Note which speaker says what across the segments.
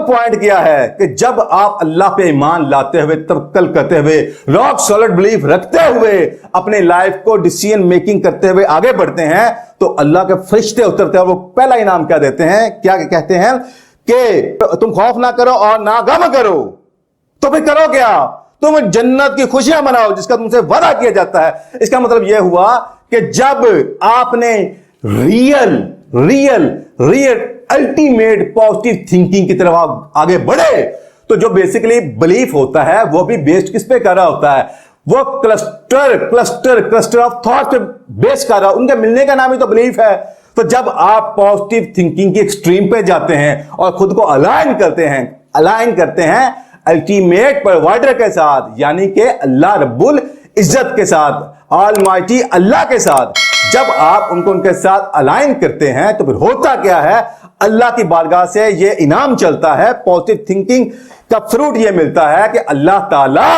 Speaker 1: Point किया है कि जब आप अल्लाह पे ईमान लाते हुए, तवक्कल करते हुए, रॉक सॉलिड बिलीफ रखते हुए अपने लाइफ को डिसीजन मेकिंग करते हुए आगे बढ़ते हैं, तो अल्लाह के फरिश्ते उतरते हैं। वो पहला इनाम क्या देते हैं, क्या कहते हैं कि तुम खौफ ना करो और ना गम करो। तो फिर करो क्या, तुम जन्नत की खुशियां मनाओ जिसका तुमसे वादा किया जाता है। इसका मतलब यह हुआ कि जब आपने real real real ultimate positive thinking की तरफ आप आगे बढ़े, तो जो बेसिकली बिलीफ होता है वो भी बेस्ड किस पे कर रहा होता है, वो क्लस्टर ऑफ थॉट्स पे बेस कर रहा है। उनके मिलने का नाम ही तो बिलीफ है। तो जब आप पॉजिटिव थिंकिंग की एक्सट्रीम पे जाते हैं और खुद को अलाइन करते हैं अल्टीमेट प्रोवाइडर के साथ, यानी कि अल्लाह रब्बुल इज्जत के साथ, ऑलमाइटी अल्लाह के साथ, जब आप उनके साथ अलाइन करते हैं, तो फिर होता क्या है, अल्लाह की बारगाह से ये इनाम चलता है, पॉजिटिव थिंकिंग का फ्रूट ये मिलता है कि अल्लाह ताला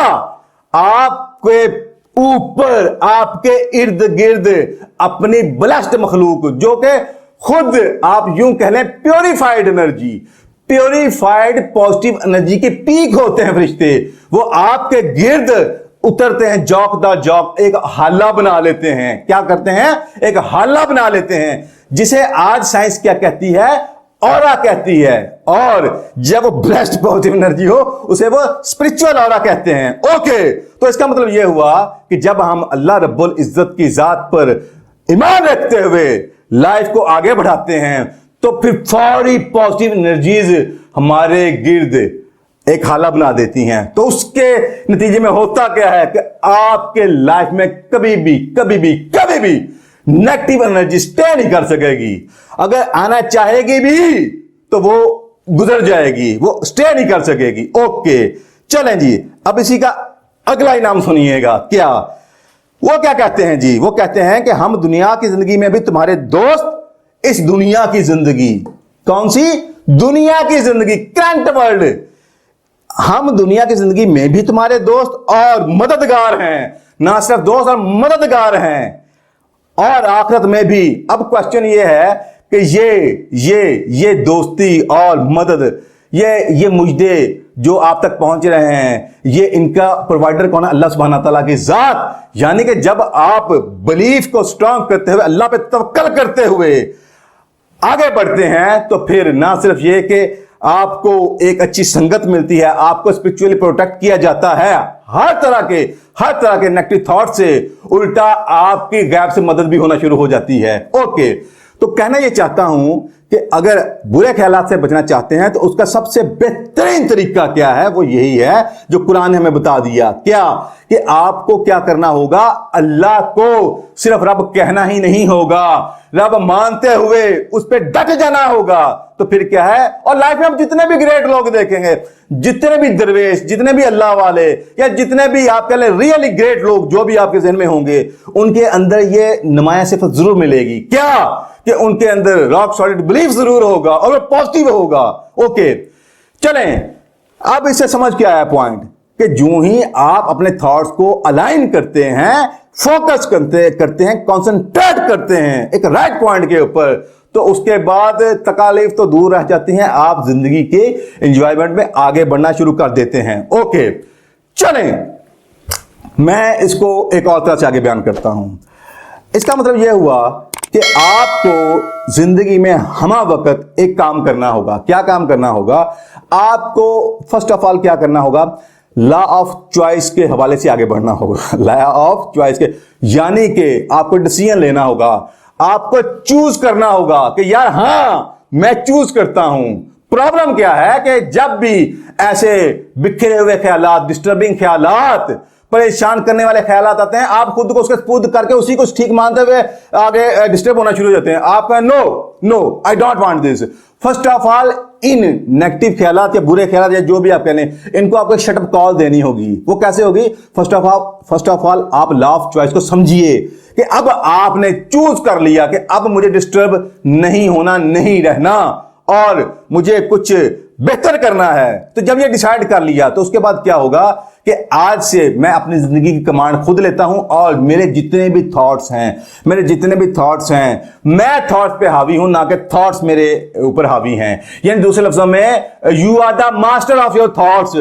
Speaker 1: आपके ऊपर, आपके इर्द गिर्द अपनी ब्लेस्ड मखलूक, जो कि खुद आप यूं कह लें purified energy, purified positive energy के पीक होते हैं फरिश्ते, वो आपके गिर्द उतरते हैं, जौक दा जौक एक हाला बना लेते हैं। क्या करते हैं, एक हाला बना लेते हैं, जिसे आज साइंस क्या कहती है, ऑरा कहती है। और जब वो ब्लेस्ड पॉजिटिव एनर्जी हो उसे वो स्पिरिचुअल ऑरा कहते हैं। ओके, तो इसका मतलब यह हुआ कि जब हम अल्लाह रब्बुल इज्जत की जात पर ईमान रखते हुए लाइफ को आगे बढ़ाते हैं, तो फिर फौरी पॉजिटिव एनर्जीज हमारे गिर्द एक हाला बना देती हैं। तो उसके नतीजे में होता क्या है कि आपके लाइफ में कभी भी नेगेटिव एनर्जी स्टे नहीं कर सकेगी। अगर आना चाहेगी भी तो वो गुजर जाएगी, वो स्टे नहीं कर सकेगी। ओके, चलें जी, अब इसी का अगला इनाम सुनिएगा। क्या वो क्या कहते हैं जी, वो कहते हैं कि हम दुनिया की जिंदगी में भी तुम्हारे दोस्त, इस दुनिया की जिंदगी, कौन सी दुनिया की जिंदगी, करंट वर्ल्ड, हम दुनिया की जिंदगी में भी तुम्हारे दोस्त और मददगार हैं। ना सिर्फ दोस्त और मददगार हैं, और आखिरत में भी। अब क्वेश्चन ये है कि ये दोस्ती और मदद, ये मुजदे जो आप तक पहुंच रहे हैं, ये इनका प्रोवाइडर कौन है, अल्लाह सुब्हाना तआला की जात। यानी कि जब आप बिलीफ को स्ट्रांग करते हुए, अल्लाह पे तवक्कल करते हुए आगे बढ़ते हैं, तो फिर ना सिर्फ ये कि आपको एक अच्छी संगत मिलती है, आपको स्पिरिचुअली प्रोटेक्ट किया जाता है हर तरह के नेगेटिव थॉट से, उल्टा आपकी गैप से मदद भी होना शुरू हो जाती है। ओके, तो कहना यह चाहता हूं कि अगर बुरे ख्यालात से बचना चाहते हैं तो उसका सबसे बेहतरीन तरीका क्या है, वो यही है जो कुरान ने हमें बता दिया। क्या कि आपको क्या करना होगा, अल्लाह को सिर्फ रब कहना ही नहीं होगा, रब मानते हुए उस पर डट जाना होगा। तो फिर क्या है, और लाइफ में हम जितने भी ग्रेट लोग देखेंगे, जितने भी दरवेश, जितने भी अल्लाह वाले, या जितने भी आप कह लें रियली ग्रेट लोग जो भी आपके जहन में होंगे, उनके अंदर ये नुमाया सिफत जरूर मिलेगी। क्या कि उनके अंदर रॉक सॉलिड बिलीफ जरूर होगा और वो पॉजिटिव होगा। ओके, चलें, अब इससे समझ क्या आया पॉइंट, कि जो ही आप अपने थॉट्स को अलाइन करते हैं, फोकस करते हैं, कंसंट्रेट करते हैं एक राइट पॉइंट के ऊपर, तो उसके बाद तकालीफ तो दूर रह जाती हैं, आप जिंदगी के एंजॉयमेंट में आगे बढ़ना शुरू कर देते हैं। ओके, चलें, मैं इसको एक और तरह से आगे बयान करता हूं। इसका मतलब यह हुआ कि आपको जिंदगी में हमा वक्त एक काम करना होगा। क्या काम करना होगा, आपको फर्स्ट ऑफ ऑल क्या करना होगा, लॉ ऑफ चॉइस के हवाले से आगे बढ़ना होगा। लॉ ऑफ चॉइस के, यानी कि आपको डिसीजन लेना होगा, आपको चूज करना होगा कि यार हां मैं चूज करता हूं। प्रॉब्लम क्या है कि जब भी ऐसे बिखरे हुए ख्यालात, डिस्टर्बिंग ख्यालात, परेशान करने वाले ख्यालात आते हैं, आप खुद को उसके स्पुर्द करके उसी को ठीक मानते हुए आगे डिस्टर्ब होना शुरू हो जाते हैं। आप कहें no I don't want this. First of all इन नेगेटिव ख्यालात या बुरे ख्यालात या जो भी आप कह लें, इनको आपको एक शटअप कॉल देनी होगी। वो कैसे होगी, फर्स्ट ऑफ ऑल आप लॉ ऑफ चॉइस को समझिए कि अब आपने चूज कर लिया कि अब मुझे डिस्टर्ब नहीं होना, नहीं रहना, और मुझे कुछ बेहतर करना है। तो जब ये डिसाइड कर लिया तो उसके बाद क्या होगा कि आज से मैं अपनी जिंदगी की कमांड खुद लेता हूं और मेरे जितने भी थॉट्स हैं मैं थॉट्स पे हावी हूं, ना कि थॉट्स मेरे ऊपर हावी हैं। यानी दूसरे लफ्जों में you are the master of your thoughts.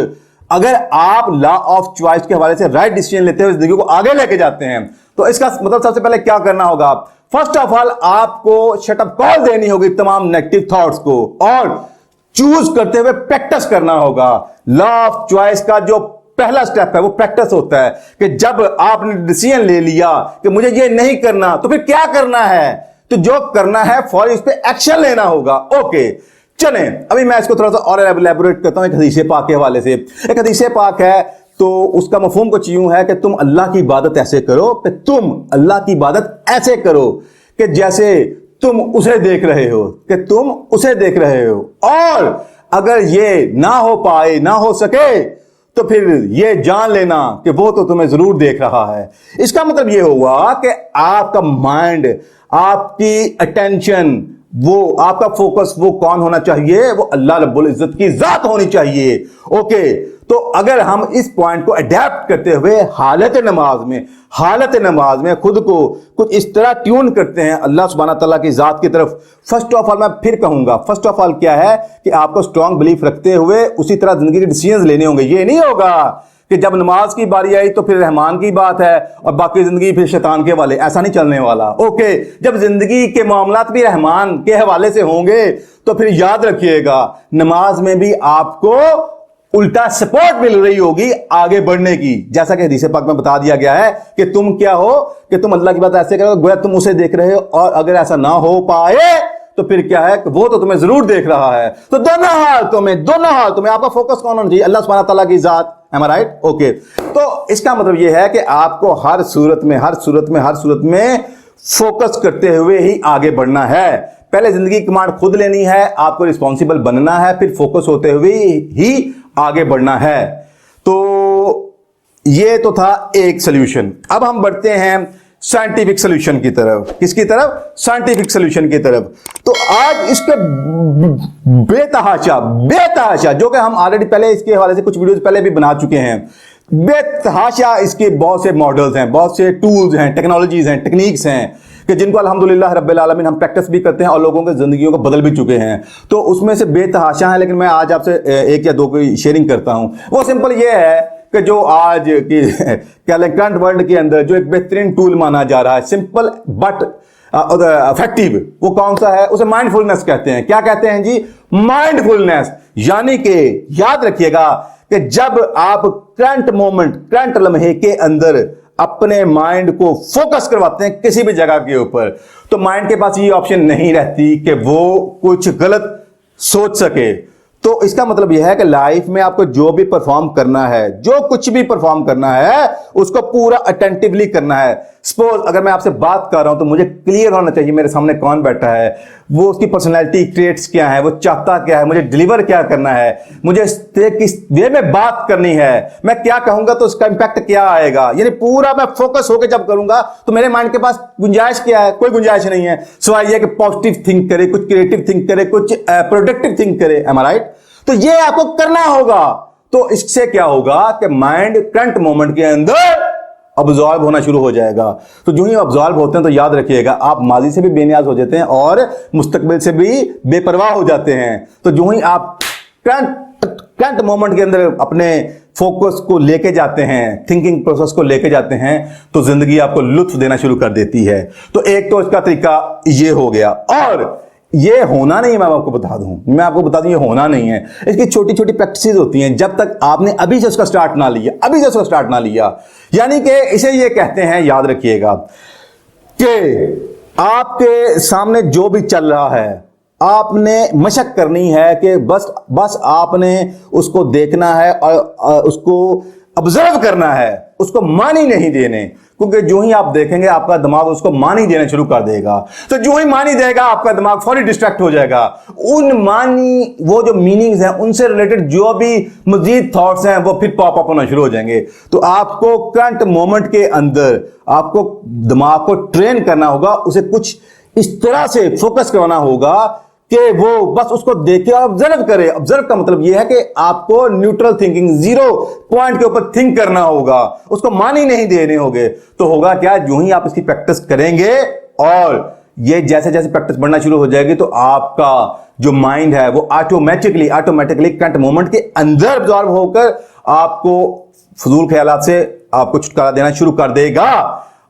Speaker 1: अगर आप लॉ ऑफ चॉइस के हवाले से राइट डिसीजन लेते हुए जिंदगी को आगे लेके जाते हैं तो इसका मतलब सबसे पहले क्या करना होगा? फर्स्ट ऑफ ऑल आपको शटअप कॉल देनी होगी तमाम नेगेटिव थॉट्स को और चूज करते हुए प्रैक्टिस करना होगा। लॉ ऑफ चॉइस का जो पहला स्टेप है वो प्रैक्टिस होता है कि जब आपने डिसीजन ले लिया कि मुझे ये नहीं करना तो फिर क्या करना है, तो जो करना है फौरी उस पर एक्शन लेना होगा। ओके चलें, अभी मैं इसको थोड़ा सा और एलैबोरेट करता हूं एक हदीस पाक के हवाले से। एक हदीस पाक है तो उसका मफहूम कुछ यूं है कि तुम अल्लाह की इबादत ऐसे करो कि तुम अल्लाह की इबादत ऐसे करो कि जैसे तुम उसे देख रहे हो, और अगर ये ना हो पाए, ना हो सके तो फिर ये जान लेना कि वो तो तुम्हें जरूर देख रहा है। इसका मतलब ये हुआ कि आपका माइंड, आपकी अटेंशन, वो आपका फोकस वो कौन होना चाहिए? वो अल्लाह रब्बुल इज्जत की जात होनी चाहिए। ओके, तो अगर हम इस पॉइंट को अडेप्ट करते हुए हालत नमाज में खुद को कुछ इस तरह ट्यून करते हैं अल्लाह सुब्हाना तआला की जात की तरफ। फर्स्ट ऑफ ऑल मैं फिर कहूंगा, फर्स्ट ऑफ ऑल क्या है कि आपको स्ट्रॉन्ग बिलीफ रखते हुए उसी तरह जिंदगी के डिसीजंस लेने होंगे। ये नहीं होगा कि जब नमाज की बारी आई तो फिर रहमान की बात है और बाकी जिंदगी फिर शैतान के हवाले, ऐसा नहीं चलने वाला। ओके, जब जिंदगी के मामलात भी रहमान के हवाले से होंगे तो फिर याद रखिएगा नमाज में भी आपको उल्टा सपोर्ट मिल रही होगी आगे बढ़ने की। जैसा कि हदीस पाक में बता दिया गया है कि तुम क्या हो कि तुम अल्लाह की बात ऐसे करो गोया तुम उसे देख रहे हो, और अगर ऐसा ना हो पाए तो फिर क्या है कि वो तो तुम्हें जरूर देख रहा है। तो दोनों हालतों में आपका फोकस कौन होना चाहिए? अल्लाह सुब्हानहू तआला की जात। Am I right? ओके, तो इसका मतलब यह है कि आपको हर सूरत में फोकस करते हुए ही आगे बढ़ना है। पहले जिंदगी की कमांड खुद लेनी है, आपको रिस्पॉन्सिबल बनना है, फिर फोकस होते हुए ही आगे बढ़ना है। तो ये तो था एक सोल्यूशन। अब हम बढ़ते हैं साइंटिफिक सोल्यूशन की तरफ। किसकी तरफ? साइंटिफिक सोल्यूशन की तरफ। तो आज इसके बेतहाशा जो कि हम ऑलरेडी पहले इसके हवाले से कुछ वीडियोस पहले भी बना चुके हैं, बेतहाशा इसके बहुत से मॉडल्स हैं, बहुत से टूल्स हैं, टेक्नोलॉजीज हैं, टेक्निक्स हैं कि जिनको अल्हम्दुलिल्लाह रब्बिल आलमीन हम प्रैक्टिस भी करते हैं और लोगों की जिंदगियों को बदल भी चुके हैं। तो उसमें से बेतहाशा है, लेकिन मैं आज आपसे एक या दो की शेयरिंग करता हूं। वो सिंपल ये है कि जो आज की करंट वर्ल्ड के अंदर जो एक बेहतरीन टूल माना जा रहा है, सिंपल बट इफेक्टिव, वो कौन सा है? उसे माइंडफुलनेस कहते हैं। क्या कहते हैं जी? माइंडफुलनेस। यानी कि याद रखिएगा कि जब आप करंट लम्हे के अंदर अपने माइंड को फोकस करवाते हैं किसी भी जगह के ऊपर, तो माइंड के पास ये ऑप्शन नहीं रहती कि वो कुछ गलत सोच सके। तो इसका मतलब यह है कि लाइफ में आपको जो भी परफॉर्म करना है, जो कुछ भी परफॉर्म करना है, उसको पूरा अटेंटिवली करना है। सपोज अगर मैं आपसे बात कर रहा हूं तो मुझे क्लियर होना चाहिए मेरे सामने कौन बैठा है, वो उसकी पर्सनैलिटी ट्रेट्स क्या है, वो चाहता क्या है, मुझे डिलीवर क्या करना है, मुझे किस वे में बात करनी है, मैं क्या कहूंगा तो उसका इंपैक्ट क्या आएगा। यानी पूरा मैं फोकस होकर जब करूंगा तो मेरे माइंड के पास गुंजाइश क्या है? कोई गुंजाइश नहीं है, सिवाय ये कि पॉजिटिव थिंक करे, कुछ क्रिएटिव थिंक करे, कुछ प्रोडक्टिव थिंक करे। एम आई राइट? तो ये आपको करना होगा। तो इससे क्या होगा कि माइंड करंट मोमेंट के अंदर अब्जॉर्ब होना शुरू हो जाएगा। तो जो ही अब्जॉर्ब होते हैं तो याद रखिएगा आप माजी से भी बेनियाज हो जाते हैं और मुस्तकबिल से भी बेपरवाह हो जाते हैं। तो जो ही आप करंट मोमेंट के अंदर अपने फोकस को लेके जाते हैं, थिंकिंग प्रोसेस को लेके जाते हैं, तो जिंदगी आपको लुत्फ देना शुरू कर देती है। तो एक तो इसका तरीका ये हो गया, और ये होना नहीं है। मैं आपको बता दूं ये होना नहीं है। इसकी छोटी छोटी प्रैक्टिसेस होती हैं जब तक आपने अभी से उसका स्टार्ट ना लिया। यानी कि इसे ये कहते हैं, याद रखिएगा, कि आपके सामने जो भी चल रहा है आपने मशक करनी है कि बस आपने उसको देखना है और उसको ऑब्जर्व करना है, उसको मानी नहीं देने। क्योंकि जो ही आप देखेंगे आपका दिमाग उसको मानी देना शुरू कर देगा। तो जो ही मानी देगा आपका दिमाग फौरी डिस्ट्रैक्ट हो जाएगा। वो जो मीनिंग्स हैं उनसे रिलेटेड जो भी मजीद थॉट्स हैं वो फिर पॉप अप होना शुरू हो जाएंगे। तो आपको करंट मोमेंट के अंदर आपको दिमाग को ट्रेन करना होगा, उसे कुछ इस तरह से फोकस करवाना होगा कि वो बस उसको देखे और ऑब्जर्व करे। ऑब्जर्व का मतलब यह है कि आपको न्यूट्रल थिंकिंग, 0 पॉइंट के ऊपर थिंक करना होगा, उसको मान ही नहीं देने होंगे। तो होगा क्या, जो ही आप इसकी प्रैक्टिस करेंगे और ये जैसे जैसे प्रैक्टिस बढ़ना शुरू हो जाएगी तो आपका जो माइंड है वो ऑटोमेटिकली करंट मोमेंट के अंदर अब्जॉर्ब होकर आपको फजूल ख्यालात से आपको छुटकारा देना शुरू कर देगा।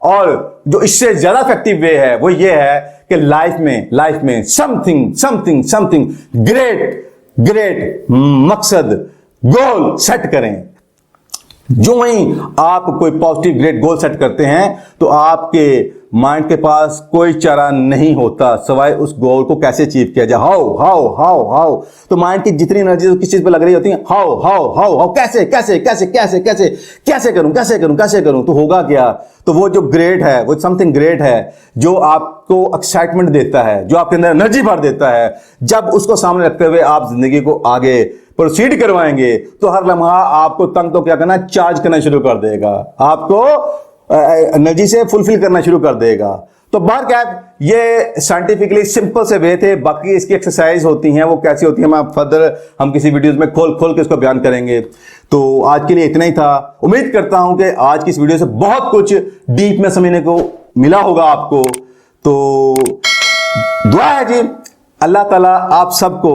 Speaker 1: और जो इससे ज्यादा इफेक्टिव वे है वो ये है कि लाइफ में समथिंग ग्रेट मकसद, गोल सेट करें। जो ही आप कोई पॉजिटिव ग्रेट गोल सेट करते हैं तो आपके माइंड के पास कोई चारा नहीं होता सिवाय उस गोल को कैसे अचीव किया जाए। हाउ तो माइंड की जितनी एनर्जी किस चीज पे लग रही होती है, हाउ कैसे करूं। तो होगा क्या, तो वो जो ग्रेट है, वो समथिंग ग्रेट है जो आपको एक्साइटमेंट देता है, जो आपके अंदर एनर्जी भर देता है, जब उसको सामने रखते हुए आप जिंदगी को आगे प्रोसीड करवाएंगे तो हर लम्हा आपको तंग तो क्या करना, चार्ज करना शुरू कर देगा, आपको एनर्जी से फुलफिल करना शुरू कर देगा। तो बाहर क्या, ये साइंटिफिकली सिंपल से वे थे। बाकी इसकी एक्सरसाइज होती हैं, वो कैसी होती है मैं फर्दर हम किसी वीडियोस में खोल के इसको बयान करेंगे। तो आज के लिए इतना ही था। उम्मीद करता हूं कि आज की इस वीडियो से बहुत कुछ डीप में समझने को मिला होगा आपको। तो दुआ है जी, अल्लाह ताला आप सबको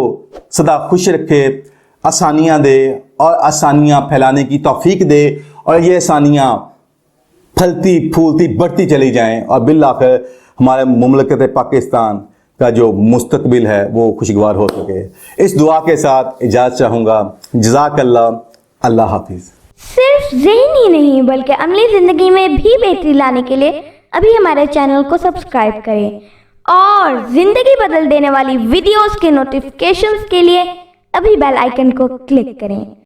Speaker 1: सदा खुश रखे, आसानियां दे और आसानियां फैलाने की तौफीक दे, और ये आसानियां फलती फूलती बढ़ती चली जाएं और बिल्लाखिर हमारे मुमलकत पाकिस्तान का जो मुस्तकबिल है वो खुशगवार हो सके। इस दुआ के साथ इजाज़त चाहूँगा। जज़ाकल्लाह, अल्लाह हाफिज़।
Speaker 2: सिर्फ ज़हनी नहीं बल्कि अमली ज़िंदगी में भी बेहतरी लाने के लिए अभी हमारे चैनल को सब्सक्राइब करें और ज़िंदगी बदल देने वाली वीडियोस के नोटिफिकेशंस के लिए अभी बेल आइकन को क्लिक करें।